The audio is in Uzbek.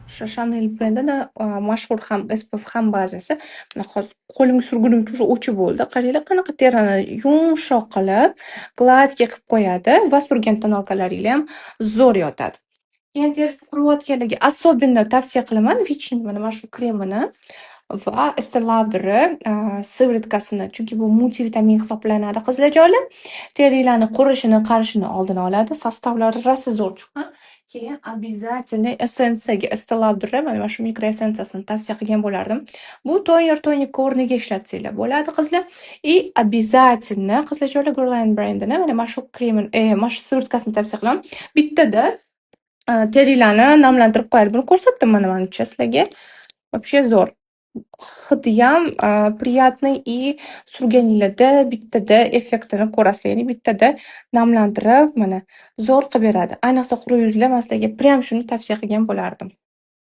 O'sha Chanel brendida mashhur ham SPF ham bazasi. Mana hozir qo'limga surgunimcha уже o'chib bo'ldi. Qaranglar qanaqa terini yumshoq qilib, gladkiy qilib qo'yadi va surgan tonalkalaringlar ham zo'r yotadi. Keyin terisi quriyotganlarga особенно tavsiya qilaman Vichy'ning mana shu kremini va Estee Lauder'ni sivritkasini, chunki bu multivitamin hisoblanadi qizlarjonlar. Terilarni qurishini, qarishini oldini oladi. Sostavlari rosa zo'r chiqqan. Keyin обязательно essensiyaga Estee Lauder'ni mana shu mikro essensiyasini tavsiya qilgan bo'lardim. Bu tonik o'rniga ishlatsanglar bo'ladi qizlar. И обязательно qizlarjonlar Guerlain brendini mana shu kremini, mana shu sivritkasini tavsiya qilaman. Bittada terilarni namlantirib qo'yadi. Buni ko'rsatdim mana sizlarga. Вообще zo'r. Hidi ham приятный и surganinglarda bittada effektini ko'rasizlar. Ya'ni bittada namlantirib, mana zo'r qilib beradi. Ayniqsa quru yuzlar, men sizlarga prям shuni tavsiya qilgan bo'lardim.